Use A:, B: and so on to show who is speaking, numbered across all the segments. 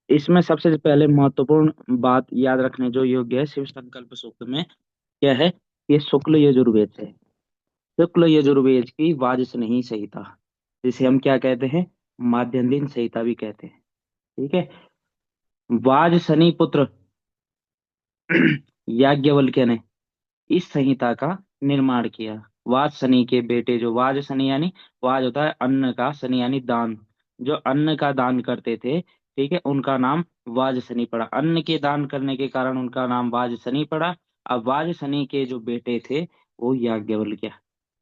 A: इसमें सबसे पहले महत्वपूर्ण बात याद रखने जो योग्य है शिव संकल्प सूक्त में क्या है, ये शुक्ल यजुर्वेद से है। शुक्ल यजुर्वेद की वाजसनेयी संहिता, जिसे हम क्या कहते हैं, माध्यन्दिन संहिता भी कहते हैं। ठीक है। वाजसनी पुत्र याज्ञवल्क्य ने इस संहिता का निर्माण किया। वाज सनी के बेटे, जो वाज सनी यानी वाज होता है अन्न का, सनी यानी दान, जो अन्न का दान करते थे, ठीक है, उनका नाम वाज सनी पड़ा। अन्न के दान करने के कारण उनका नाम वाज सनी पड़ा। अब वाज सनी के जो बेटे थे वो याज्ञवल्क्य,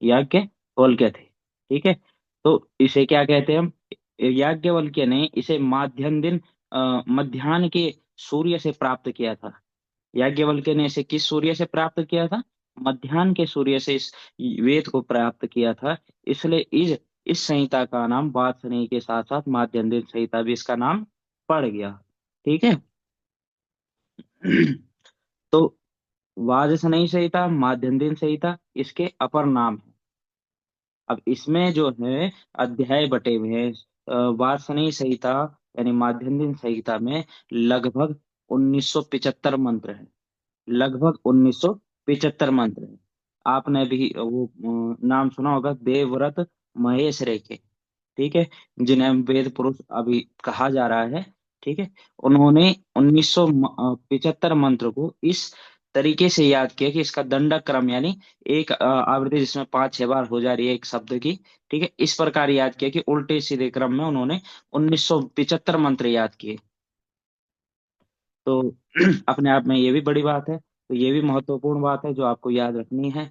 A: याज्ञवल्क्य थे। ठीक है। तो इसे क्या कहते हैं हम, याज्ञवल्क्य ने इसे माध्यम दिन मध्याह्न के सूर्य से प्राप्त किया था। याज्ञवल्क्य ने इसे किस सूर्य से प्राप्त किया था, मध्याह्न के सूर्य से इस वेद को प्राप्त किया था। इसलिए इस संहिता का नाम वात्सनेय के साथ साथ माध्यन्दिन संहिता भी इसका नाम पड़ गया। ठीक है। तो वाजसनेयी संहिता, माध्यन्दिन संहिता इसके अपर नाम है। अब इसमें जो है अध्याय बटे हुए हैं। वार्ष्णेय संहिता यानी माध्यन्दिन संहिता में लगभग 1975 मंत्र है। लगभग 1975 मंत्र है। आपने भी वो नाम सुना होगा, देवव्रत महेश रे के। ठीक है। जिन्हें वेद पुरुष अभी कहा जा रहा है। ठीक है। उन्होंने 1975 मंत्र को इस तरीके से याद किया कि इसका दंडक क्रम यानी एक आवृत्ति जिसमें 5-6 बार हो जा रही है एक शब्द की। ठीक है, इस प्रकार याद किया कि उल्टे सीधे क्रम में उन्होंने 1975 मंत्र याद किए। तो अपने आप में ये भी बड़ी बात है, तो ये भी महत्वपूर्ण बात है जो आपको याद रखनी है।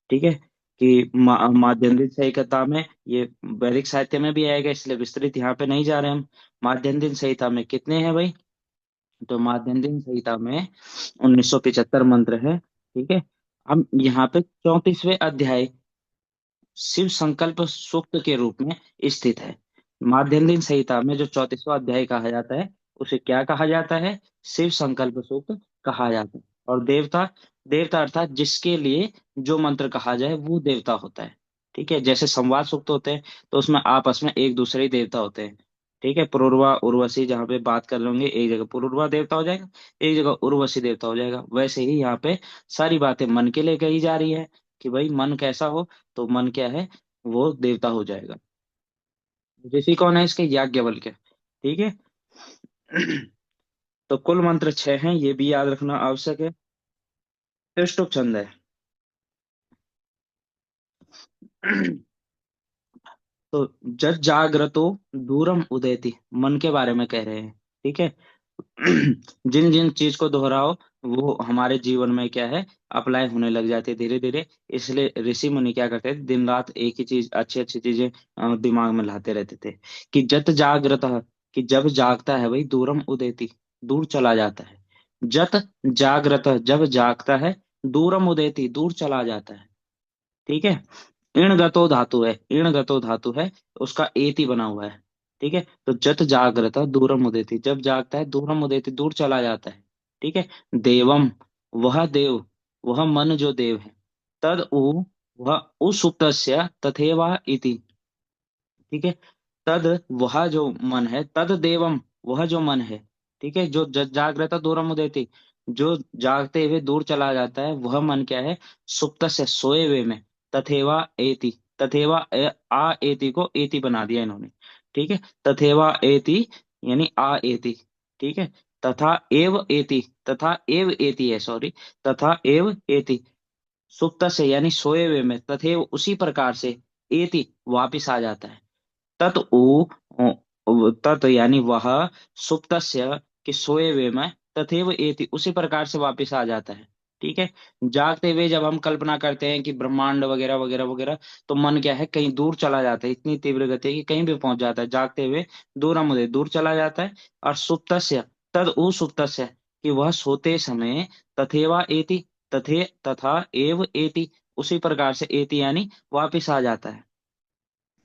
A: ठीक है। कि माध्यन्दिन संहिता में ये वैदिक साहित्य में भी आएगा, इसलिए विस्तृत यहाँ पे नहीं जा रहे हम। माध्यन्दिन संहिता में कितने हैं भाई, तो माध्यन्दिन संहिता में 1975 मंत्र है। ठीक है। हम यहाँ पे 34वें अध्याय शिव संकल्प सूक्त के रूप में स्थित है। माध्यन्दिन संहिता में जो 34वां अध्याय कहा जाता है उसे क्या कहा जाता है, शिव संकल्प सूक्त कहा जाता है। और देवता, देवता अर्थात जिसके लिए जो मंत्र कहा जाए वो देवता होता है। ठीक है। जैसे संवाद सूक्त होते हैं तो उसमें आपस में एक दूसरे ही देवता होते हैं। ठीक है। पुरुरवा उर्वशी जहाँ पे बात कर लेंगे, एक जगह पुरुरवा देवता हो जाएगा, एक जगह उर्वशी देवता हो जाएगा। वैसे ही यहाँ पे सारी बातें मन के लिए कही जा रही है कि भाई मन कैसा हो, तो मन क्या है, वो देवता हो जाएगा। ऋषि कौन है इसके, याज्ञवल्क्य। ठीक है। तो कुल मंत्र 6 हैं, ये भी याद रखना आवश्यक है। त्रिष्टुप छंद है। तो जज जागृतो दूरम उदेति, मन के बारे में कह रहे हैं। ठीक है। जिन जिन चीज को दोहराओ वो हमारे जीवन में क्या है, अप्लाई होने लग जाती है धीरे धीरे। इसलिए ऋषि मुनि क्या करते थे, दिन रात एक ही चीज, अच्छी अच्छी चीजें दिमाग में लाते रहते थे। कि जत जागृत, कि जब जागता है वही दूरम उदेति, दूर चला जाता है। जत जागृत, जब जागता है, दूरम उदेति, दूर चला जाता है। ठीक है। इणगतो धातु है, इणगतो धातु है, उसका एति बना हुआ है। ठीक है। तो जत जागृत दूरम उदेति, जब जागता है दूरम उदेति, दूर चला जाता है। ठीक है। देवम, वह देव, वह मन जो देव है। तद उ, वह उसुप्तस्य तथेवा इति। ठीक है। तद, वह जो मन है, तद देवम, वह जो मन है। ठीक है। जो जागृत दूरम उदेति, जो जागते हुए दूर चला जाता है, वह मन क्या है, सुप्त से सोए हुए में। तथेवा एति, तथेवा आ एति को एति बना दिया इन्होंने। ठीक है। तथेवा एति यानी आ एति। ठीक है। तथा एव एति, तथा एव एति है, सॉरी, तथा एव एति, सुप्त से यानी सोए हुए में, तथेव उसी प्रकार से, एति वापिस आ जाता है। तत उ, तत यानी वह, सुप्तस्य कि सोए हुए में, तथैव एति उसी प्रकार से वापिस आ जाता है। ठीक है। जागते हुए जब हम कल्पना करते हैं कि ब्रह्मांड वगैरह वगैरह वगैरह, तो मन क्या है, कहीं दूर चला जाता है, इतनी तीव्र गति है कि कहीं भी पहुंच जाता है। जागते हुए दूर मुझे दूर चला जाता है। और सुप्तस्य, तद उ सुप्तस्य कि वह सोते समय, तथेवा एति, तथे तथा एव एति उसी प्रकार से, एति यानी वापिस आ जाता है।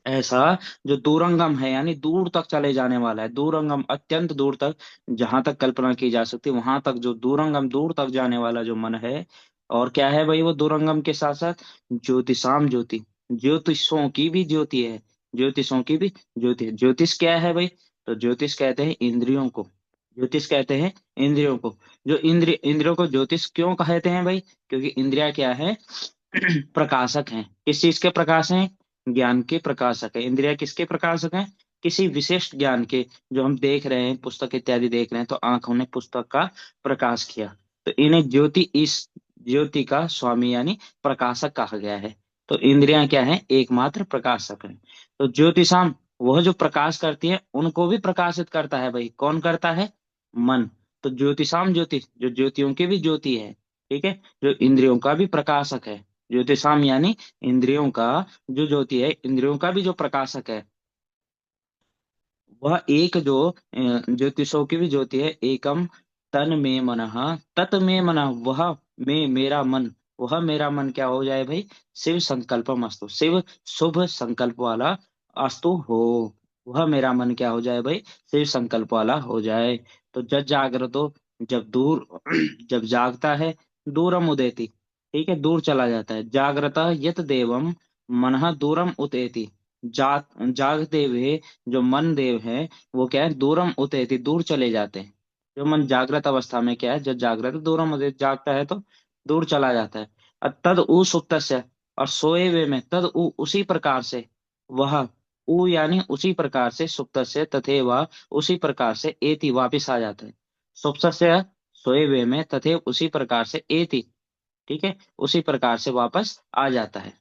A: ऐसा जो दूरंगम है यानी दूर तक चले जाने वाला है, दूरंगम अत्यंत दूर तक, जहां तक कल्पना की जा सकती है वहां तक, जो दूरंगम दूर तक जाने वाला जो मन है। और क्या है भाई वो दूरंगम के साथ साथ, ज्योतिषाम ज्योति, ज्योतिषों की भी ज्योति है, ज्योतिषों की भी ज्योति है। ज्योतिष क्या है भाई, तो ज्योतिष कहते हैं इंद्रियों को, ज्योतिष कहते हैं इंद्रियों को। जो इंद्रियों को ज्योतिष क्यों कहते हैं भाई? क्योंकि इंद्रिया क्या है? प्रकाशक हैं। किस चीज के प्रकाश हैं? ज्ञान के प्रकाशक है। इंद्रिया किसके प्रकाशक हैं? किसी विशिष्ट ज्ञान के। जो हम देख रहे हैं, पुस्तक इत्यादि देख रहे हैं, तो आंखों ने पुस्तक का प्रकाश किया, तो इन्हें ज्योति, इस ज्योति का स्वामी यानी प्रकाशक कहा गया है। तो इंद्रियां क्या है? एकमात्र प्रकाशक है। तो ज्योतिषाम, वह जो प्रकाश करती है उनको भी प्रकाशित करता है भाई। कौन करता है? मन। तो ज्योतिषाम, ज्योति जो ज्योतियों की भी ज्योति है, ठीक है, जो इंद्रियों का भी प्रकाशक है। ज्योतिषाम यानी इंद्रियों का जो ज्योति है, इंद्रियों का भी जो प्रकाशक है, वह एक जो ज्योतिषों की भी ज्योति है। एकम तन में मनः, तत में मनः, वह में मेरा मन, वह मेरा मन क्या हो जाए भाई? शिव संकल्पम अस्तु, शिव शुभ संकल्प वाला अस्तु हो। वह मेरा मन क्या हो जाए भाई? शिव संकल्प वाला हो जाए। तो जब जागृतो, जब दूर जब जागता है, दूरम उदेति, ठीक है, दूर चला जाता है। जागृत यत देवम मनः दूरम उदेति, जागते हुए जो मन देव है, वो क्या है? दूरम उतेति, दूर चले जाते हैं। जो मन जागृत अवस्था में क्या है? जब जागृत दूरम उदित, जागता है तो दूर चला जाता है। और तद उ सुप्तस्य, और सोए हुए में तद उ, उसी प्रकार से, वह उ यानी उसी प्रकार से, सुप्तस्य तथेव, उसी प्रकार से, एति वापिस आ जाता है। सुप्तस्य सोए हुए में, तथेव उसी प्रकार से, एति, ठीक है, उसी प्रकार से वापस आ जाता है।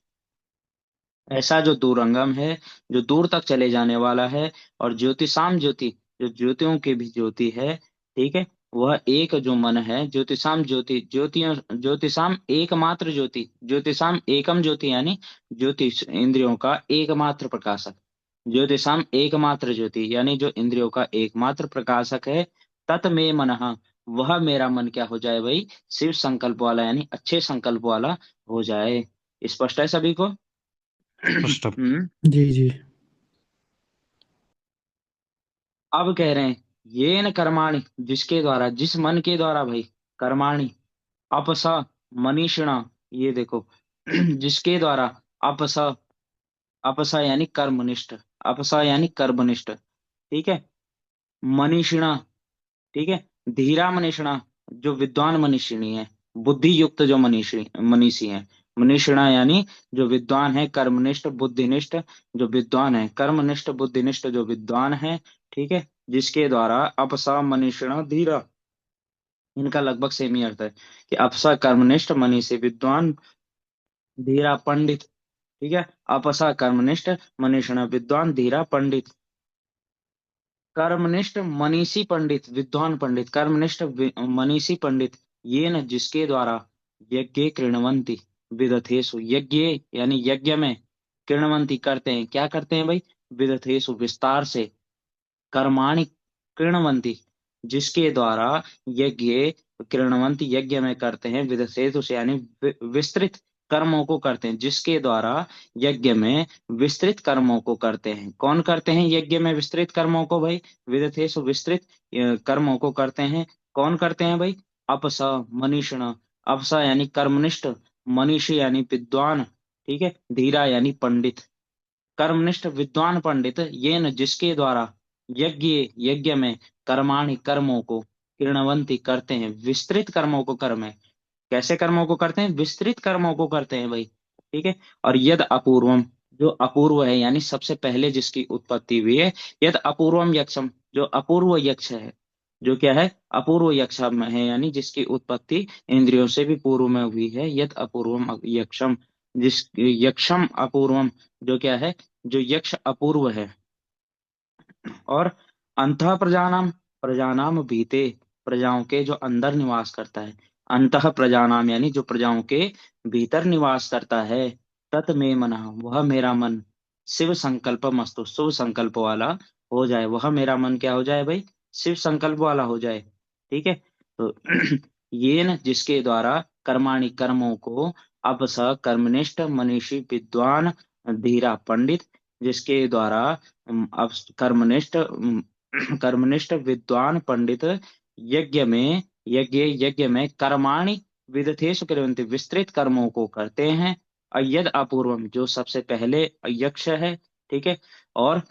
A: ऐसा जो दूरंगम है, जो दूर तक चले जाने वाला है, और ज्योतिषाम ज्योति, जो ज्योतियों की भी ज्योति है, ठीक है, वह एक जो मन है, ज्योतिषाम ज्योति, ज्योतियों, ज्योतिषाम एकमात्र ज्योति, ज्योतिषाम एकम ज्योति यानी ज्योतिष इंद्रियों का एकमात्र प्रकाशक। ज्योतिषाम एकमात्र ज्योति यानी जो इंद्रियों का एकमात्र प्रकाशक है। तत् में मनः, वह मेरा मन क्या हो जाए भाई? शिव संकल्प वाला यानी अच्छे संकल्प वाला हो जाए। स्पष्ट है सभी को?
B: स्पष्ट।
A: हम्म।
C: जी जी।
A: अब कह रहे हैं, ये न कर्माणि, जिसके द्वारा, जिस मन के द्वारा भाई, कर्माणि, अपसा, मनीषिणा, ये देखो, जिसके द्वारा, अपसा, अपसा यानी कर्मनिष्ठ, अपसा यानी कर्मनिष्ठ, ठीक है, मनीषिणा, ठीक है, धीरा मनीषिणा, जो विद्वान मनीषिणी है, बुद्धि युक्त जो मनीषी मनीषी है। मनीषिणा यानी जो विद्वान है, कर्मनिष्ठ बुद्धिनिष्ठ जो विद्वान है, कर्मनिष्ठ बुद्धिनिष्ठ जो विद्वान है, ठीक है, जिसके द्वारा, अपसा मनीषिणा धीरा, इनका लगभग सेम ही अर्थ है कि अपसा कर्मनिष्ठ, मनी से विद्वान, धीरा पंडित, ठीक है, अपसा कर्मनिष्ठ, मनीषिणा विद्वान, धीरा पंडित। कर्मनिष्ठ मनीषी पंडित, विद्वान पंडित, कर्मनिष्ठ मनीषी पंडित, ये न जिसके द्वारा, यज्ञ कृणवंती विदथेषु, यज्ञ यानी यज्ञ में, कृणवंती करते हैं, क्या करते हैं भाई? विदथेषु विस्तार से, कर्माणि कृणवंती, जिसके द्वारा, यज्ञ कृणवंती यज्ञ में करते हैं, विदथेषु से यानी विस्तृत कर्मों को करते हैं, जिसके द्वारा यज्ञ में विस्तृत कर्मों को करते हैं। कौन करते हैं यज्ञ में विस्तृत कर्मों को भाई? विदथेषु विस्तृत कर्मों को करते हैं। कौन करते हैं भाई? अपस मनीषिण, अपस यानी कर्मनिष्ठ, मनीषी यानी विद्वान, ठीक है, धीरा यानी पंडित। कर्मनिष्ठ विद्वान पंडित, ये न जिसके द्वारा, यज्ञ यज्ञ में, कर्माणि कर्मों को, कृणवंती करते हैं, विस्तृत कर्मों को कर्म है। कैसे कर्मों को करते हैं? विस्तृत कर्मों को करते हैं भाई, ठीक है। और यद अपूर्वम, जो अपूर्व है यानी सबसे पहले जिसकी उत्पत्ति हुई है, यद अपूर्वम यक्षम, जो अपूर्व यक्ष है, जो क्या है? अपूर्व यक्ष में है, यानी जिसकी उत्पत्ति इंद्रियों से भी पूर्व में हुई है। यद अपूर्वम यक्षम, जिस यक्षम अपूर्वम, जो क्या है? जो यक्ष अपूर्व है। और अंतः प्रजानाम, प्रजानाम भीते, प्रजाओं के जो अंदर निवास करता है। अंतः प्रजानाम यानी जो प्रजाओं के भीतर निवास करता है। तत में मनः, वह मेरा मन, शिव संकल्प मस्तु, शुभ संकल्प वाला हो जाए। वह मेरा मन क्या हो जाए भाई? शिव संकल्प वाला हो जाए, ठीक है। तो ये न जिसके द्वारा, कर्माणि कर्मों को, अपस कर्मनिष्ठ मनीषी विद्वान, धीरा पंडित, जिसके द्वारा अब कर्मनिष्ठ कर्मनिष्ठ विद्वान पंडित, यज्ञ में, यज्ञ में, कर्माणि विदथेषु कुर्वन्ति, विस्तृत कर्मों को करते हैं। अयद अपूर्वम, जो सबसे पहले यक्ष है, ठीक है। और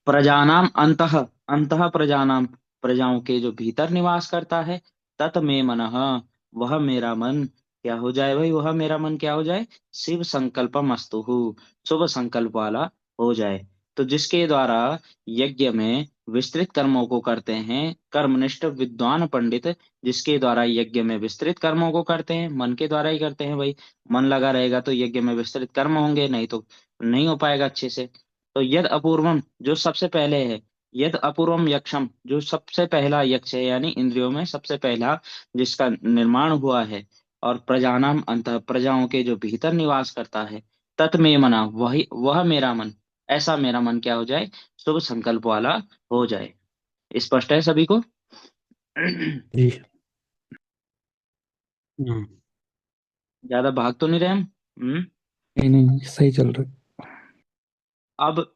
A: प्रजानाम अंतः, अंतः प्रजानाम, प्रजाओं के जो भीतर निवास करता है, तत में मनः, वह मेरा मन क्या हो जाए भाई, वह मेरा मन क्या हो जाए, शिव संकल्पम अस्तु, शुभ संकल्प वाला हो जाए। तो जिसके द्वारा यज्ञ में विस्तृत कर्मों को करते हैं कर्मनिष्ठ विद्वान पंडित, जिसके द्वारा यज्ञ में विस्तृत कर्मों को करते हैं, मन के द्वारा ही करते हैं भाई। मन लगा रहेगा तो यज्ञ में विस्तृत कर्म होंगे, नहीं तो नहीं हो पाएगा अच्छे से। तो यद अपूर्वम जो सबसे पहले है, यद अपूर्वम यक्षम जो सबसे पहला यक्ष है, यानी इंद्रियों में सबसे पहला जिसका निर्माण हुआ है, और प्रजानाम अंत प्रजाओं के जो भीतर निवास करता है, तत् में मना वही वह मेरा मन, ऐसा मेरा मन क्या हो जाए, शुभ संकल्प वाला हो जाए। स्पष्ट है सभी को?
B: जी। हम्म।
A: ज्यादा भाग तो नहीं रहे हम?
B: नहीं नहीं, सही चल रहा
A: अब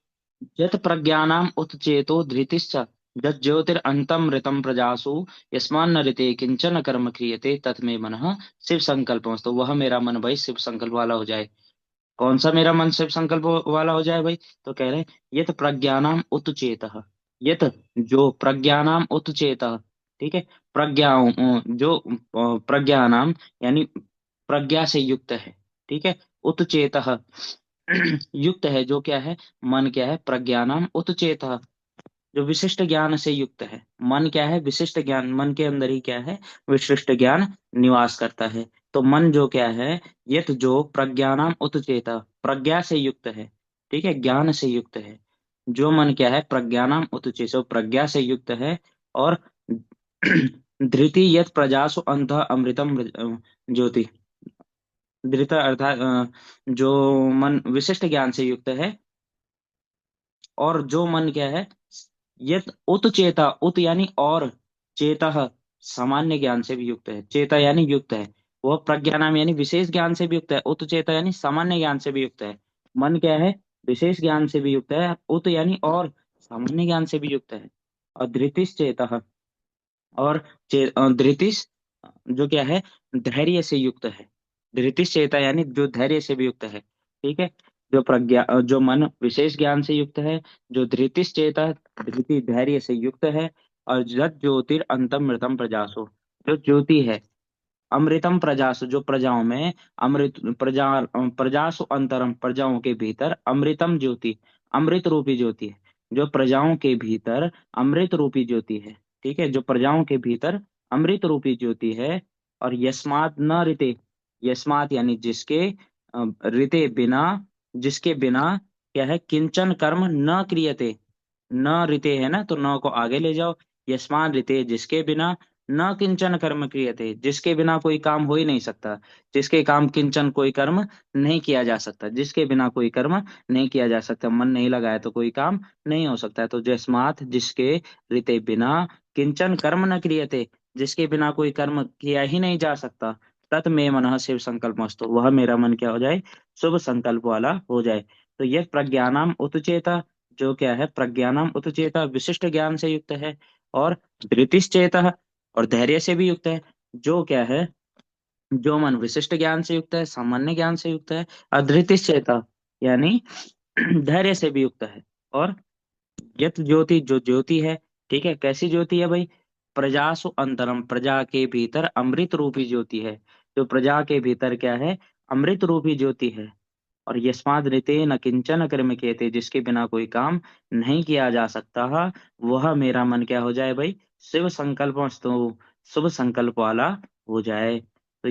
A: यत प्रज्ञानाम उत्चेतो धृतिश्च ज्योतिरंतम ऋतम प्रजासु यस्मान्न ऋते किंचन कर्म क्रियते तत्मे मनः शिव संकल्पमस्तु, वह मेरा मन भाई शिव संकल्प वाला हो जाए। कौन सा मेरा मन शिव संकल्प वाला हो जाए भाई? तो कह रहे हैं यत प्रज्ञानाम उत्चेत, यत जो प्रज्ञानाम उत्चेत, ठीक है, प्रज्ञाओं जो प्रज्ञानाम यानी प्रज्ञा से युक्त है, ठीक है, उत्चेत युक्त है, जो क्या है, मन क्या है, प्रज्ञानाम उत्चेत, जो विशिष्ट ज्ञान से युक्त है। मन क्या है, विशिष्ट ज्ञान, मन के अंदर ही क्या है, विशिष्ट ज्ञान निवास करता है। तो मन जो क्या है, ये तो जो प्रज्ञानाम उत्चेत, प्रज्ञा से युक्त है, ठीक है, ज्ञान से युक्त है। जो मन क्या है, प्रज्ञानाम उत्चेत, जो प्रज्ञा से युक्त है। और धृति यत प्रजासु अंत अमृतम ज्योति, धृत अर्थात जो मन विशिष्ट ज्ञान से युक्त है। और जो मन क्या है, यत उत चेता, उत यानी और, चेता सामान्य ज्ञान से भी युक्त है, चेता यानी युक्त है। वह प्रज्ञानाम यानी विशेष ज्ञान से भी युक्त है, उत चेता यानी सामान्य ज्ञान से भी युक्त है। मन क्या है, विशेष ज्ञान से भी युक्त है, उत यानी और, सामान्य ज्ञान से भी युक्त है। और धृतिस चेता, और धृतिस जो क्या है, धैर्य से युक्त है। धृतिस चेता यानी जो धैर्य से भी युक्त है, ठीक है। जो प्रज्ञा जो मन विशेष ज्ञान से युक्त है, जो धृतिस चेता धृति धैर्य से युक्त है। और जत ज्योतिर अंतम मृतम प्रजासो, जो ज्योति है, अमृतम प्रजासु जो प्रजाओं में, अमृत प्रजासु अंतरम प्रजाओं के भीतर, अमृतम ज्योति अमृत रूपी ज्योति है, जो प्रजाओं के भीतर अमृत रूपी ज्योति है, ठीक है, जो प्रजाओं के भीतर अमृत रूपी ज्योति है। और यस्मात् न ऋते, यस्मात् यानी जिसके, ऋते बिना, जिसके बिना क्या है, किंचन कर्म न क्रियते, न ऋते है ना, तो न को आगे ले जाओ, यस्मान ऋते जिसके बिना, न किंचन कर्म क्रियते जिसके बिना कोई काम हो ही नहीं सकता, जिसके काम किंचन कोई कर्म नहीं किया जा सकता, जिसके बिना कोई कर्म नहीं किया जा सकता, मन नहीं लगाया तो कोई काम नहीं हो सकता है। तो जस्मात जिसके, ऋते बिना, किंचन कर्म न क्रियते जिसके बिना कोई कर्म किया ही नहीं जा सकता, तत् में मनः शिव संकल्प मस्तु, वह मेरा मन क्या हो जाए, शुभ संकल्प वाला हो जाए। तो यह प्रज्ञानाम उतचेता, जो क्या है, प्रज्ञानम उतचेता विशिष्ट ज्ञान से युक्त है। और धृतिश्चेत और धैर्य से भी युक्त है, जो क्या है, जो मन विशिष्ट ज्ञान से युक्त है, सामान्य ज्ञान से युक्त है। और धृतिश्चेता यानी धैर्य से भी युक्त है। और यत ज्योति जो ज्योति है, ठीक है, कैसी ज्योति है भाई, प्रजासु अंतरम प्रजा के भीतर अमृत रूपी ज्योति है, जो प्रजा के भीतर क्या है, अमृत रूपी ज्योति है। और यस्माद् ऋते न किंचन कर्म किएते जिसके बिना कोई काम नहीं किया जा सकता, वह मेरा मन क्या हो जाए भाई, शिव संकल्प, शुभ संकल्प वाला हो जाए। तो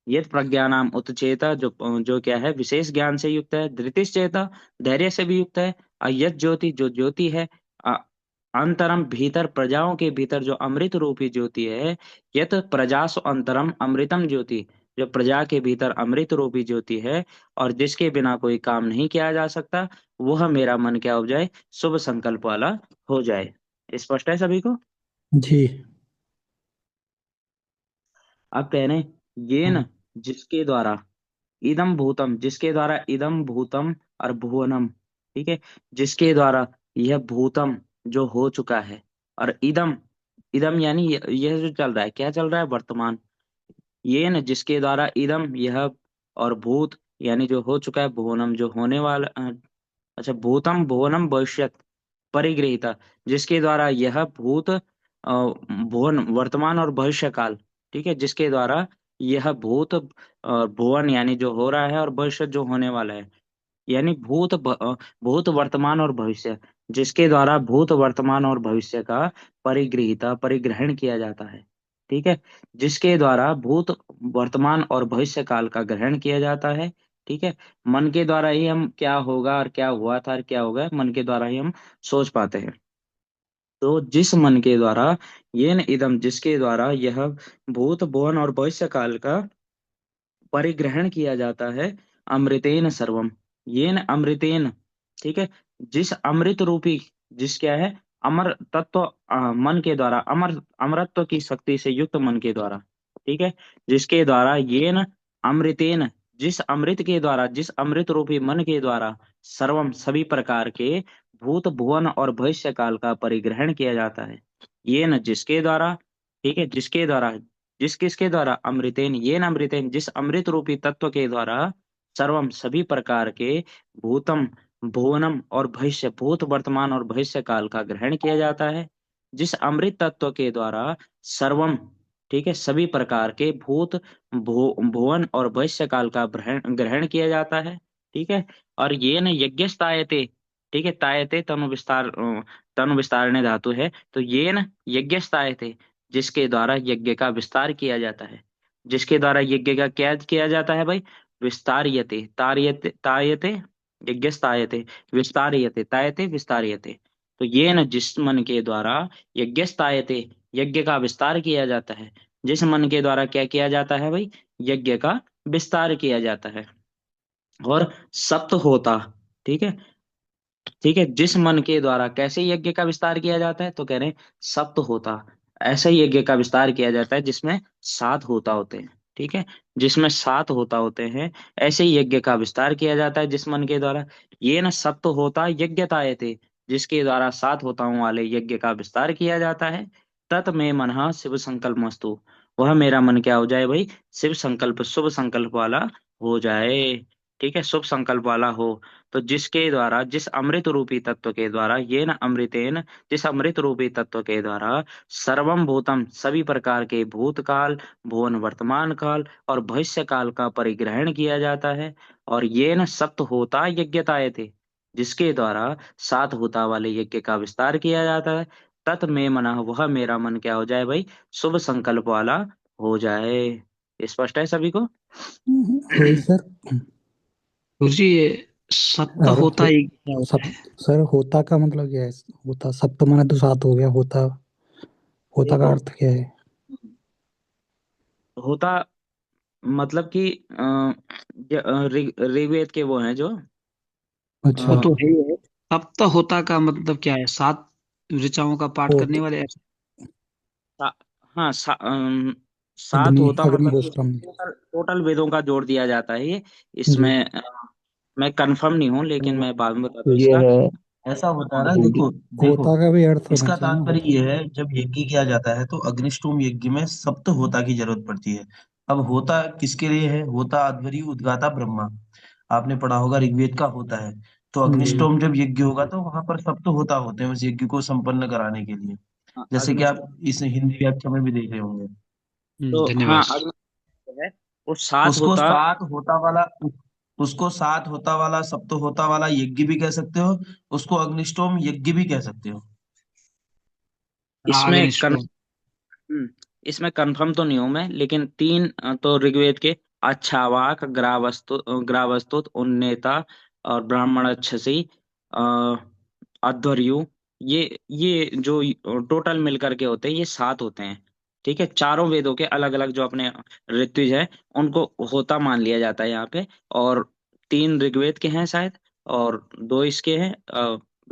A: यद प्रज्ञानाम उत्चेता जो क्या है, विशेष ज्ञान से युक्त है, धृतिश्चेता धैर्य से भी युक्त है। और यद ज्योति जो ज्योति है, अ- अंतरम भीतर प्रजाओं के भीतर जो अमृत रूपी ज्योति है, यत प्रजासु अंतरम अमृतम ज्योति, जो प्रजा के भीतर अमृत रूपी ज्योति है, और जिसके बिना कोई काम नहीं किया जा सकता, वह मेरा मन क्या हो जाए, शुभ संकल्प वाला हो जाए। स्पष्ट है सभी को?
B: है। जी।
A: अब कह रहे हैं ये
B: हाँ।
A: न जिसके द्वारा, इदम भूतम जिसके द्वारा, इदम भूतम और भुवनम, ठीक है, जिसके द्वारा यह भूतम जो हो चुका है, और इदम, इदम यानी यह जो चल रहा है, क्या चल रहा है, वर्तमान। ये न जिसके द्वारा इदम यह, और भूत यानी जो हो चुका है, भुवनम जो होने वाला, अच्छा, भूतम भुवनम भविष्यत, परिगृहीता, जिसके द्वारा यह भूत भुवन वर्तमान और भविष्य काल, ठीक है, जिसके द्वारा यह भूत भुवन यानी जो हो रहा है और भविष्य जो होने वाला है, यानी भूत वर्तमान और भविष्य, जिसके द्वारा भूत वर्तमान और भविष्य का परिगृहीता परिग्रहण किया जाता है, ठीक है, जिसके द्वारा भूत वर्तमान और भविष्य काल का ग्रहण किया जाता है, ठीक है। मन के द्वारा ही हम क्या होगा और क्या हुआ था और क्या होगा, मन के द्वारा ही हम सोच पाते हैं। तो जिस मन के द्वारा येन इदम, जिसके द्वारा यह भूत भुवन और भविष्य काल का परिग्रहण किया जाता है, अमृतेन सर्वम, येन अमृतेन, ठीक है, जिस अमृत रूपी, जिस क्या है, अमर तत्व, मन के द्वारा, अमरत्व की शक्ति से युक्त मन के द्वारा, ठीक है, जिसके द्वारा येन अमृतेन, जिस अमृत के द्वारा, जिस अमृत रूपी मन के द्वारा सर्वम सभी प्रकार के भूत भुवन और भविष्य काल का परिग्रहण किया जाता है, ये न जिसके द्वारा, ठीक है, जिसके द्वारा, जिस किसके द्वारा, अमृतेन, ये न अमृतेन, जिस अमृत रूपी तत्व के द्वारा सर्वम सभी प्रकार के भूतम भुवनम और भविष्य, भूत वर्तमान और भविष्य काल का ग्रहण किया जाता है, जिस अमृत तत्व के द्वारा सर्वम, ठीक है, सभी प्रकार के भूत भुवन और भविष्य काल का ग्रहण ग्रहण किया जाता है, ठीक है। और ये न यज्ञस्तायते, ठीक है, तायते तनु विस्तार, तनु विस्तारणे धातु है, तो ये न यज्ञस्तायते, जिसके द्वारा यज्ञ का विस्तार किया जाता है, जिसके द्वारा यज्ञ का क्या किया जाता है भाई, विस्तार्यते, तार्यते, तायते, यज्ञस्तायते, विस्तार्यते, तायते, विस्तार्यते। तो ये न जिस मन के द्वारा यज्ञस्तायते, यज्ञ का विस्तार किया जाता है, जिस मन के द्वारा क्या किया जाता है भाई, यज्ञ का विस्तार किया जाता है। और सप्त होता, ठीक है, ठीक है, जिस मन के द्वारा कैसे यज्ञ का विस्तार किया जाता है, तो कह रहे हैं सप्त होता, ऐसा ही यज्ञ का विस्तार किया जाता है जिसमें सात होता होते हैं, ठीक है, जिसमें सात होता होते हैं, ऐसे ही यज्ञ का विस्तार किया जाता है जिस मन के द्वारा। ये न सप्त होता यज्ञताए थे, जिसके द्वारा सात होताओं वाले यज्ञ का विस्तार किया जाता है, तत् में मन शिव संकल्प मस्तु, वह मेरा मन क्या हो जाए भाई, शिव संकल्प, शुभ संकल्प वाला हो जाए, ठीक है, शुभ संकल्प वाला हो। तो जिसके द्वारा, जिस अमृत रूपी तत्व के द्वारा, ये न अमृतेन, जिस अमृत रूपी तत्व के द्वारा सर्वम भूतम सभी प्रकार के भूतकाल भुवन वर्तमान काल और भविष्य काल का परिग्रहण किया जाता है, और ये न सप्त होता यज्ञताए थे, जिसके द्वारा सात होता वाले यज्ञ का विस्तार किया जाता है, तत् में मना, वह मेरा मन क्या हो जाए भाई, शुभ संकल्प वाला हो जाए। स्पष्ट है सभी को?
B: वही सर।
C: गुरु जी, ये सप्त
B: और
C: होता एक क्या होता
B: सब
C: है?
B: सर, होता का मतलब क्या है? होता सप्त माने तो सात हो गया। होता, होता का
A: देखो,
B: अर्थ क्या है?
A: होता मतलब कि ऋग्वेद के वो हैं जो
B: अच्छा।
C: वो
A: अ,
C: तो है ही है। सप्त होता का मतलब क्या है? सात ऋचाओं का पाठ
B: होत
C: करने वाले ऐसे?
A: सा, हाँ सात
B: अग्नि,
A: होता मतलब कि
B: अग्निहोत्रम।
A: टोटल टोटल वेदों का जोड़ दिया जाता है ये,
B: जी।
A: इसमें मैं कंफर्म नहीं हूँ, लेकिन
D: तो
A: मैं बाद में बता दूँ
D: ये
A: इसका।
D: है, ऐसा होता है
A: हाँ,
D: ना, देखो देखो,
B: होता का भी अर्थ होना
D: इसका
B: चाहिए ना,
D: तात्पर्य
B: होता।
D: ये है, जब यज्ञ किया जाता है तो अग्निष्टोम यज्ञ में सप्त होता की जरूरत पड़ती है। अब होता किसके लिए है? होता अध्वरी उद्गाता ब्रह्मा, आपने पढ़ा होगा ऋग्वेद का होता है। तो
B: जी।
D: अग्निष्टोम जब यज्ञ होगा तो वहां पर सप्त होता होते हैं उस यज्ञ को संपन्न कराने के लिए,
A: हाँ,
D: जैसे कि
A: अग्निष्ठ,
D: आप इस हिंदी व्याख्या में भी देख रहे होंगे।
A: तो हाँ,
C: धन्यवाद।
A: अग्निष्ठ है, वो सात
D: उसको
A: होता।
D: सात होता वाला उसको सात होता वाला सप्त होता वाला यज्ञ भी कह सकते हो, उसको अग्निष्टोम यज्ञ भी कह सकते हो।
C: हाँ,
A: इसमें
C: अग्निष्ठ।
A: हम्म, इसमें कंफर्म तो नहीं हूं मैं, लेकिन तीन तो ऋग्वेद के अच्छावाक, ग्रावस्तुत, उन्नेता और ब्राह्मणच्छसी, अध्वर्यु, ये जो टोटल मिलकर के होते हैं ये सात होते हैं, ठीक है, चारों वेदों के अलग अलग जो अपने ऋत्विज है उनको होता मान लिया जाता है यहाँ पे। और तीन ऋग्वेद के हैं शायद, और दो इसके हैं,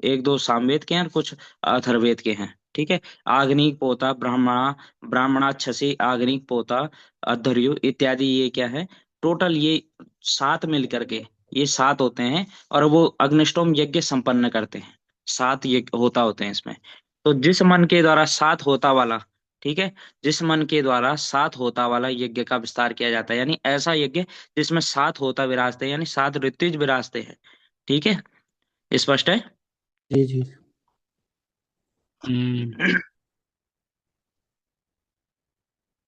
A: एक दो सामवेद के हैं और कुछ अथर्ववेद के हैं, ठीक है। आग्निक पोता, ब्राह्मणाक्षसी, आग्निक पोता, अध्वर्यु इत्यादि, ये क्या है, टोटल ये सात मिल करके ये सात होते हैं, और वो अग्निष्टोम यज्ञ संपन्न करते हैं। सात यज्ञ होता होते हैं इसमें। तो जिस मन के द्वारा सात होता वाला, ठीक है, जिस मन के द्वारा सात होता वाला यज्ञ का विस्तार किया जाता है, यानी ऐसा यज्ञ जिसमें सात होता विराजते हैं, यानी सात ऋत्विज विराजते हैं, ठीक है, स्पष्ट है?
B: जी जी।
C: हम्म।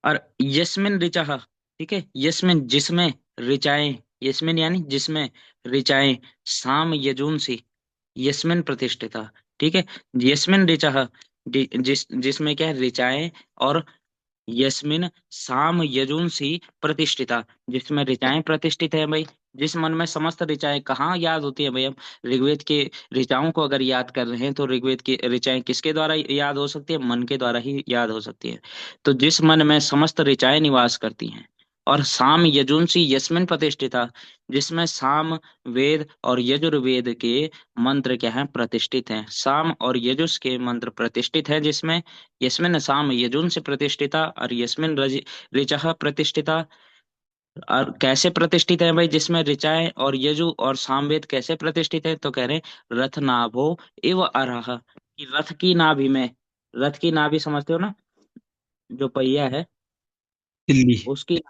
A: और यस्मिन ऋचा, ठीक है, यस्मिन जिसमें, ऋचाएं, यस्मिन यानी जिसमें, ऋचाएं, साम यजुंसी, यस्मिन प्रतिष्ठिता, ठीक है, यस्मिन ऋचा, जिसमें क्या है, ऋचाएं, और यस्मिन साम यजुंसी प्रतिष्ठिता, जिसमें ऋचाएं प्रतिष्ठित है भाई। जिस मन में समस्त ऋचाएं कहाँ याद होती है भाई? हम ऋग्वेद के ऋचाओं को अगर याद कर रहे हैं तो ऋग्वेद की ऋचाएं किसके द्वारा याद हो सकती है? मन के द्वारा ही याद हो सकती है। तो जिस मन में समस्त ऋचाएं निवास करती हैं, और साम यजुंसी यस्मिन प्रतिष्ठिता, जिसमें साम वेद और यजुर्वेद के मंत्र क्या है? प्रतिष्ठित हैं। साम और यजुस के मंत्र प्रतिष्ठित है जिसमें, यस्मिन साम यजुन से प्रतिष्ठिता, और यस्मिन ऋचः प्रतिष्ठिता। और कैसे प्रतिष्ठित है भाई? जिसमें ऋचाएं और यजु और सामवेद कैसे प्रतिष्ठित है? तो कह रहे हैं रथ नाभो इव अरह, कि रथ की नाभि में, रथ की नाभि समझते हो ना, जो पहिया है
C: दिल्ली।
A: उसकी,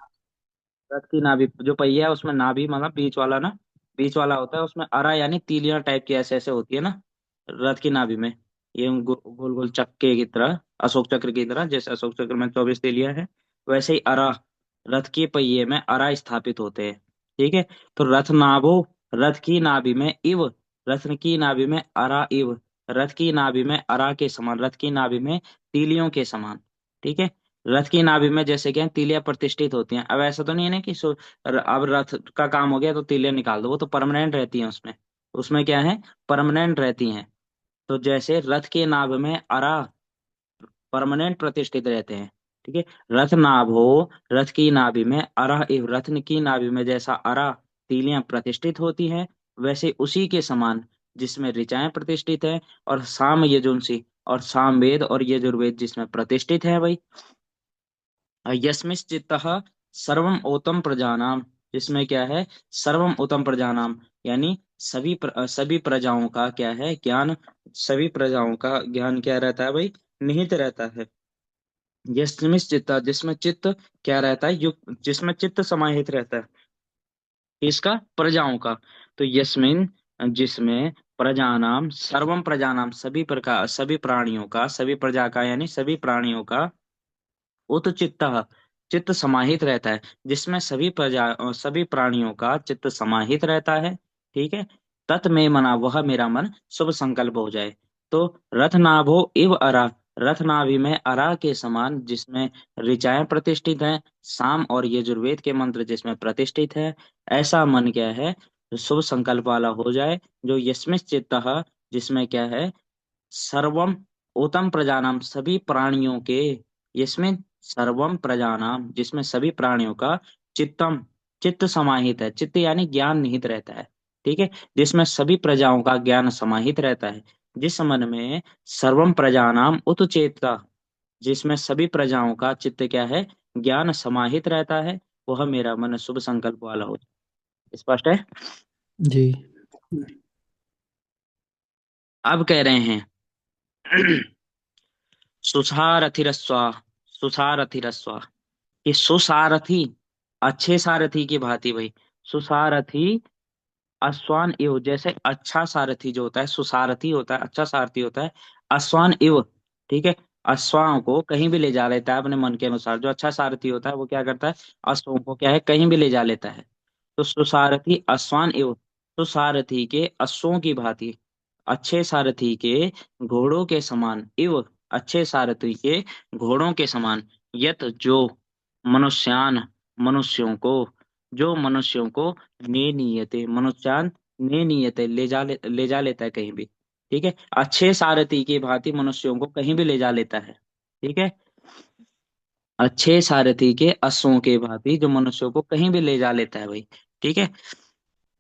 A: रथ की नाभि जो पहिया है उसमें नाभि मतलब बीच वाला ना, बीच वाला होता है, उसमें अरा यानी तीलियां टाइप की ऐसे ऐसे होती है ना रथ की नाभि में। ये गोल गोल चक्के की तरह, अशोक चक्र की तरह, जैसे अशोक चक्र में 24 तीलियां हैं, वैसे ही अरा, रथ के पहिए में अरा स्थापित होते हैं। ठीक है। तो रथ नाभो, रथ की नाभि में इव, रथ की नाभि में अरा इव, रथ की नाभि में अरा के समान, रथ की नाभि में तीलियों के समान। ठीक है। रथ की नाभि में जैसे क्या है, तीलियां प्रतिष्ठित होती हैं। अब ऐसा तो नहीं है ना कि अब रथ का काम हो गया तो तीलियां निकाल दो, वो तो परमानेंट रहती हैं उसमें, उसमें क्या है, परमानेंट रहती हैं। तो जैसे रथ के नाभ में अरा परमानेंट प्रतिष्ठित रहते हैं। ठीक है। रथ नाभ हो, रथ की नाभि में अरा एव, रथ की नाभि में जैसा अरा तीलियां प्रतिष्ठित होती हैं, वैसे उसी के समान जिसमें ऋचाएं प्रतिष्ठित है, और साम यजुंसी और सामवेद और यजुर्वेद जिसमें प्रतिष्ठित है भाई। यस्मिश्चित्तः सर्वम ओतम प्रजानाम, जिसमें क्या है, सर्वम ओतम प्रजानाम, यानी सभी प्रजाओं का क्या है, ज्ञान, सभी प्रजाओं का ज्ञान क्या रहता है भाई? निहित रहता है। यस्मिश्चित्त, जिसमें चित्त क्या रहता है? युक्त, जिसमें चित्त समाहित रहता है। इसका, प्रजाओं का। तो यस्मिन, जिसमें, प्रजानाम, सर्वम प्रजानाम, सभी प्रकार, सभी प्राणियों का, सभी प्रजा का यानी सभी प्राणियों का, उत चित्त, चित्त समाहित रहता है, जिसमें सभी प्राणियों का चित्त समाहित रहता है। ठीक है। तत् में मना, वह मेरा मन शुभ संकल्प हो जाए। तो रथ नाभो इव अरा, रथ नाभि में अरा के समान जिसमें ऋचाएं प्रतिष्ठित हैं, साम और यजुर्वेद के मंत्र जिसमें प्रतिष्ठित है, ऐसा मन क्या है, शुभ संकल्प वाला हो जाए। जो यस्मिन् चित्तः, जिसमें क्या है, सर्वम उत्तम प्रजानाम, सभी प्राणियों के, इसमें सर्वम प्रजानाम, जिसमें सभी प्राणियों का, चित्तम, चित्त समाहित है, चित्त यानी ज्ञान निहित रहता है। ठीक है। जिसमें सभी प्रजाओं का ज्ञान समाहित रहता है, जिस मन में सर्वम प्रजानाम उतचेतता, जिसमें सभी प्रजाओं का चित्त क्या है, ज्ञान समाहित रहता है, वह मेरा मन शुभ संकल्प वाला हो। स्पष्ट है?
B: जी।
A: अब कह रहे हैं सुसारथिरस्वा, सुसारथिरस्वा, ये सुसारथी, अच्छे सारथी की भांति भाई। सुसारथी अश्वान इव, जैसे अच्छा सारथी जो होता है, सुसारथी होता है, अच्छा सारथी होता है। अश्वान इव, ठीक है, अश्वाओं को कहीं भी ले जा लेता है अपने मन के अनुसार। जो अच्छा सारथी होता है वो क्या करता है, अश्वों को क्या है, कहीं भी ले जा लेता है। तो सुसारथी अश्वान इव, सुसारथी के अश्वों की भांति, अच्छे सारथी के घोड़ों के समान, इव, अच्छे सारथी के घोड़ों के समान, यत जो, मनुष्यान, मनुष्यों को, जो मनुष्यों को, ने नियते, मनुष्यान, ने नियते, ले जा लेता है कहीं भी। ठीक है। अच्छे सारथी की भांति मनुष्यों को कहीं भी ले जा लेता है। ठीक है। अच्छे सारथी के अश्वों के भांति जो मनुष्यों को कहीं भी ले जा लेता है भाई। ठीक है।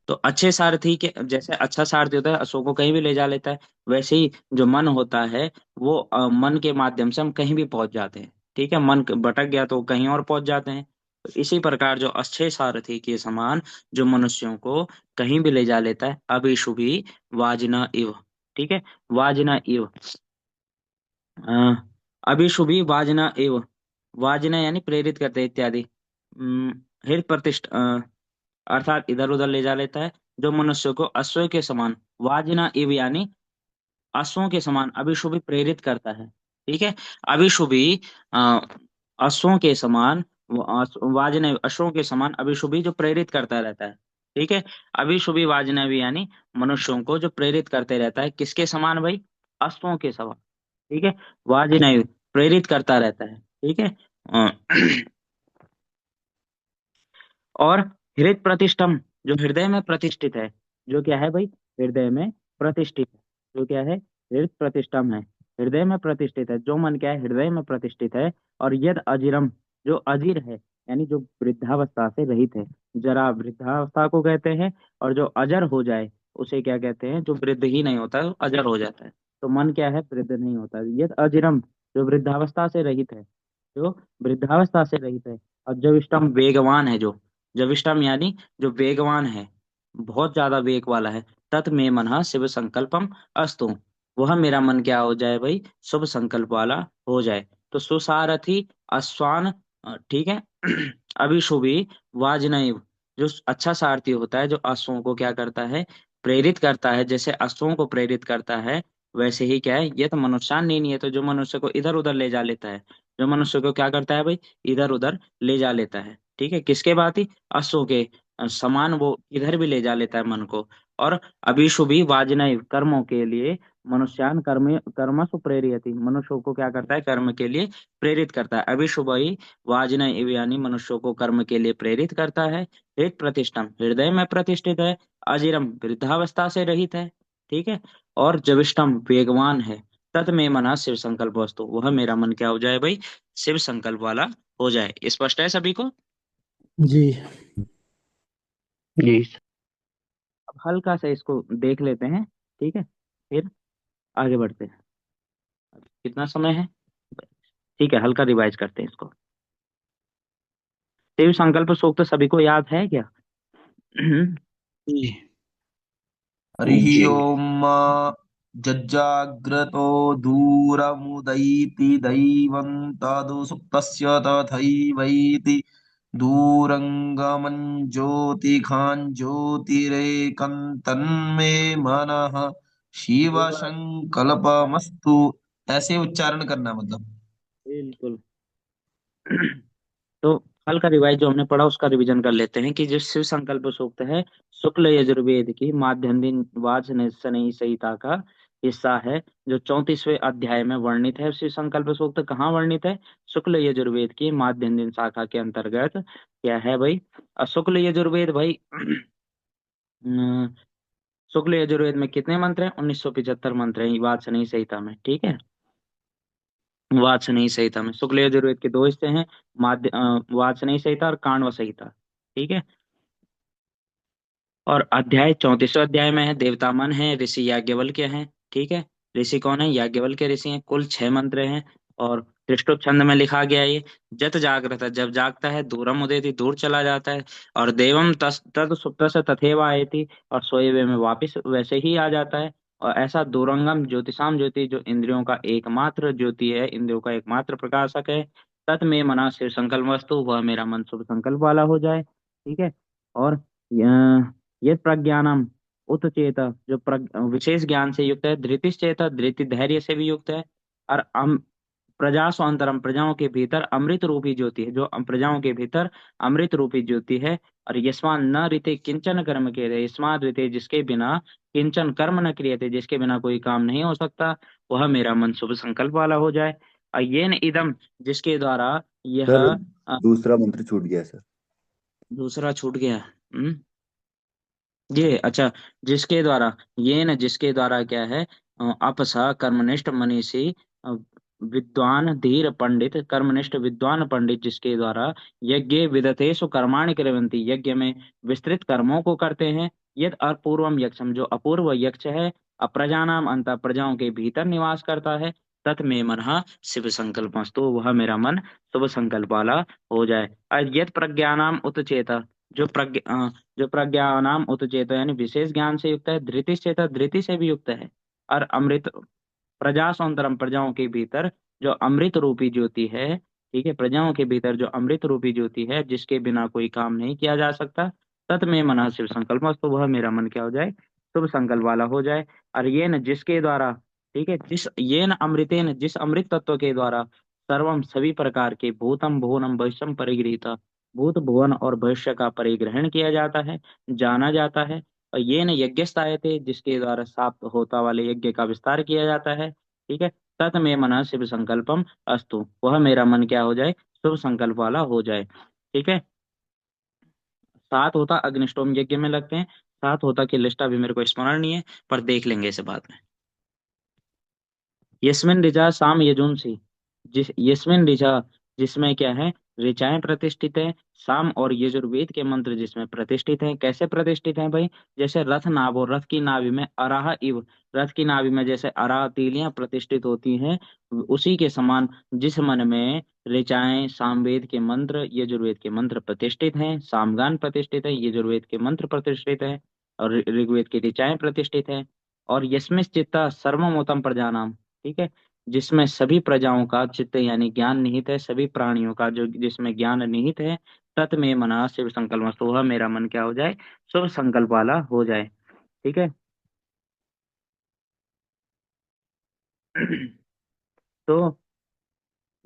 A: तो अच्छे सारथी के, जैसे अच्छा सारथी होता है अशोक को कहीं भी ले जा लेता है, वैसे ही जो मन होता है वो मन के माध्यम से हम कहीं भी पहुंच जाते हैं। ठीक है। मन भटक गया तो कहीं और पहुंच जाते हैं। तो इसी प्रकार जो अच्छे सारथी के समान जो मनुष्यों को कहीं भी ले जा लेता है, अभिशुभी वाजना इव। ठीक है। वाजना इव, अ, अभिशुभी वाजना एव, वाजना यानी प्रेरित करते इत्यादि। हृदय प्रतिष्ठ, अर्थात इधर उधर ले जा लेता है जो मनुष्य को अश्व के समान। वाजना इव यानी अश्वों के समान अभिशुभि प्रेरित करता है। ठीक है। अभिशुभि अ, अश्वों के समान वाजनैव अश्वों के समान अभिशुभि जो प्रेरित करता रहता है। ठीक है। अभिशुभि वाजनैव यानी मनुष्यों को जो प्रेरित करते रहता है, किसके समान भाई? अश्वों के समान। ठीक है। वाजनैव प्रेरित करता रहता है। ठीक है। अ, और हृदय प्रतिष्ठम जो हृदय में प्रतिष्ठित है, जो क्या है भाई? हृदय में प्रतिष्ठित है। जो क्या है? हृदय प्रतिष्ठम है, हृदय में प्रतिष्ठित है। जो मन क्या है? हृदय में प्रतिष्ठित है। और यद अजिरम जो अजीर है, यानी जो वृद्धावस्था से रहित है। जरा वृद्धावस्था को कहते हैं, और जो अजर हो जाए उसे क्या कहते हैं? जो वृद्ध ही नहीं होता है वो अजर हो जाता है। तो मन क्या है? वृद्ध नहीं होता है। यद अजिरम जो वृद्धावस्था से रहित है, जो वृद्धावस्था से रहित है। और जो इष्टम वेगवान है, जो जविष्टम यानी जो वेगवान है, बहुत ज्यादा वेग वाला है। तत् में मन शिव संकल्पम अस्तु, वह मेरा मन क्या हो जाए भाई? शुभ संकल्प वाला हो जाए। तो सुसारथी अश्वान, ठीक है। अभिशुभि वाजनैव जो अच्छा सारथी होता है, जो अश्वों को क्या करता है? प्रेरित करता है। जैसे अश्वों को प्रेरित करता है, वैसे ही क्या है? ये तो मनुष्यान नहीं है, तो जो मनुष्य को इधर उधर ले जा लेता है, जो मनुष्य को क्या करता है भाई? इधर उधर ले जा लेता है। ठीक है। किसके बात ही? अश्व के समान वो इधर भी ले जा लेता है मन को। और अभिशुभि वाजनैव कर्मों के लिए मनुष्यान कर्मसु प्रेरयति, मनुष्यों को क्या करता है? कर्म के लिए प्रेरित करता है। अभिशुभि वाजनैव यानी मनुष्यों को कर्म के लिए प्रेरित करता है। हृदय प्रतिष्ठम हृदय में प्रतिष्ठित है। अजिरम वृद्धावस्था से रहित है। ठीक है। और जविष्टम वेगवान है। तत् में मना शिव संकल्प वस्तु, वह मेरा मन क्या हो जाए भाई? शिव संकल्प वाला हो जाए। स्पष्ट है सभी को?
B: जी।
C: जी।
A: अब हल्का सा इसको देख लेते हैं। ठीक है। फिर आगे बढ़ते हैं। कितना समय है? ठीक है, हल्का रिवाइज करते हैं इसको। शिव संकल्प सूक्त सभी को याद है क्या?
C: जी।
D: हरिः
C: जी।
D: ओम् जज्जाग्रतो दूरमुदैति दैवं तदुसुप्तस्य तथैवैति दूरङ्गमं ज्योतिखाञ्ज्योतिरेकन्तन्मे मनः शिवसङ्कल्पमस्तु। ऐसे उच्चारण करना मतलब।
A: बिल्कुल। तो कल का रिवाइज जो हमने पढ़ा उसका रिवीजन कर लेते हैं कि जो शिव संकल्प सूक्त है, शुक्ल यजुर्वेद की माध्यन्दिन वाच शनि संहिता का हिस्सा है, जो 34वें अध्याय में वर्णित है। शिव संकल्प सूक्त कहाँ वर्णित है? शुक्ल यजुर्वेद की माध्यन्दिन शाखा के अंतर्गत क्या है भाई? शुक्ल यजुर्वेद भाई। अम, शुक्ल यजुर्वेद में कितने मंत्र हैं? 1975 मंत्र हैं वाच शनि संहिता में। ठीक है। वाचस्पति संहिता में शुक्ल यजुर्वेद के दो हिस्से हैं, वाचस्पति संहिता और काण्व संहिता। ठीक है। और अध्याय 34वें अध्याय में है, देवता मन है, ऋषि याज्ञवल्क्य हैं। ठीक है। ऋषि कौन है? याज्ञवल्क्य ऋषि हैं। कुल 6 मंत्र हैं। और त्रिष्टुप छंद में लिखा गया ये। जत जागृत जब जागता है, दूरम उदेति दूर चला जाता है। और देवम तस् तद सुप्त से तथेव आयति, और सोए हुए में वापिस वैसे ही आ जाता है। और ऐसा दूरंगम ज्योतिषाम ज्योति, जो इंद्रियों का एकमात्र ज्योति है, इंद्रियों का एकमात्र प्रकाशक है। तत् में मना शिव संकल्प वस्तु, वह मेरा मन शुभ संकल्प वाला हो जाए। ठीक है। और ये प्रज्ञानम उत चेत जो विशेष ज्ञान से युक्त है। धृतिश चेत धृति धैर्य से भी युक्त है। और प्रजा स्वांतरम प्रजाओं के भीतर अमृत रूपी ज्योति है, जो प्रजाओं के भीतर अमृत रूपी ज्योति है। और यस्मान न ऋते किंचन कर्म के रे, यस्माद ऋते जिसके बिना किंचन कर्म न क्रियते, जिसके बिना कोई काम नहीं हो सकता, वह मेरा मन शुभ संकल्प वाला हो जाए। और ये न इदम जिसके द्वारा यह
E: सर दूसरा मंत्र छूट गया सर।
A: दूसरा छूट गया। ये अच्छा, जिसके द्वारा ये न जिसके द्वारा क्या है? अपसा कर्मनिष्ठ मनीषी विद्वान धीर पंडित, कर्मनिष्ठ विद्वान पंडित जिसके द्वारा यज्ञ विदतेषु कर्माणि कुर्वन्ति, यज्ञ में विस्तृत कर्मों को करते हैं। यद अपूर्वम यक्षम जो अपूर्व यक्ष है, अप्रजानाम अंत प्रजाओं के भीतर निवास करता है। तत् में मनः शिव संकल्पस्तु, वह मेरा मन शुभ संकल्प वाला हो जाए। और यद प्रज्ञानाम उतचेत जो जो प्रज्ञा नाम उतचेत यानी विशेष ज्ञान से युक्त है। धृति चेत धृति से भी युक्त है। और अमृत प्रजा सौंदर्यम प्रजाओं के भीतर जो अमृत रूपी ज्योति है। ठीक है। प्रजाओं के भीतर जो अमृत रूपी ज्योति है, जिसके बिना कोई काम नहीं किया जा सकता। तत् में मना शिव संकल्प, तो वह मेरा मन क्या हो जाए? शुभ संकल्प वाला हो जाए। और ये न जिसके द्वारा ठीक है। जिस ये न अमृतेन, जिस अमृत तत्व के द्वारा सर्वम सभी प्रकार के भूतम भुवनम भविष्यम परिगृहीता, भूत भुवन और भविष्य का परिग्रहण किया जाता है, जाना जाता है। और ये न यज्ञस्ताय थे, जिसके द्वारा सात होता वाले यज्ञ का विस्तार किया जाता है। ठीक है। तत् में मन शिव संकल्पम अस्तु, वह मेरा मन क्या हो जाए, शुभ संकल्प वाला हो जाए। ठीक है। सात होता अग्निष्टोम यज्ञ में लगते हैं। सात होता की लिस्ट अभी मेरे को स्मरण नहीं है, पर देख लेंगे इसे बाद में। यस्मिन ऋचा साम यजुंसी, यस्मिन ऋचा, जिसमें क्या है, ऋचाएं प्रतिष्ठित है। साम और यजुर्वेद के मंत्र जिसमें प्रतिष्ठित हैं। कैसे प्रतिष्ठित हैं भाई, जैसे रथ नाभ और रथ की नाभि में अराह इव, रथ की नाभि में जैसे अराह तीलियां प्रतिष्ठित होती हैं, उसी के समान जिस मन में ऋचाएं सामवेद के मंत्र यजुर्वेद के मंत्र प्रतिष्ठित हैं, सामगान प्रतिष्ठित है, यजुर्वेद के मंत्र प्रतिष्ठित है, और ऋग्वेद की ऋचाएं प्रतिष्ठित है। और यस्मिन् चित्ता सर्वमोतम प्रजानाम, ठीक है, जिसमें सभी प्रजाओं का चित्त यानी ज्ञान निहित है, सभी प्राणियों का जो जिसमें ज्ञान निहित है। तत् में मना शिव संकल्प, तो वह मेरा मन क्या हो जाए, शुभ संकल्प वाला हो जाए। ठीक है। तो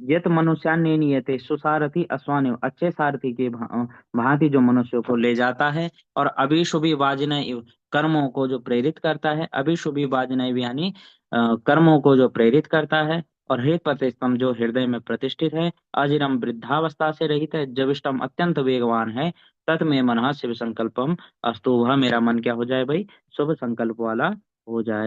A: यत मनुष्यान्य नियते सुसारथी अश्वान, अच्छे सारथी के भांति जो मनुष्यों को ले जाता है। और अभिशुभि वाजनय इव, कर्मों को जो प्रेरित करता है। अभिशुभि वाजनय इव यानी कर्मों को जो प्रेरित करता है। और हे प्रतिष्ठम, जो हृदय में प्रतिष्ठित है। अजिरम, वृद्धावस्था से रहित है। जविष्टम, अत्यंत वेगवान है। तत् में मनः शिव संकल्पम अस्तु, वह मेरा मन क्या हो जाए भाई, शुभ संकल्प वाला हो जाए।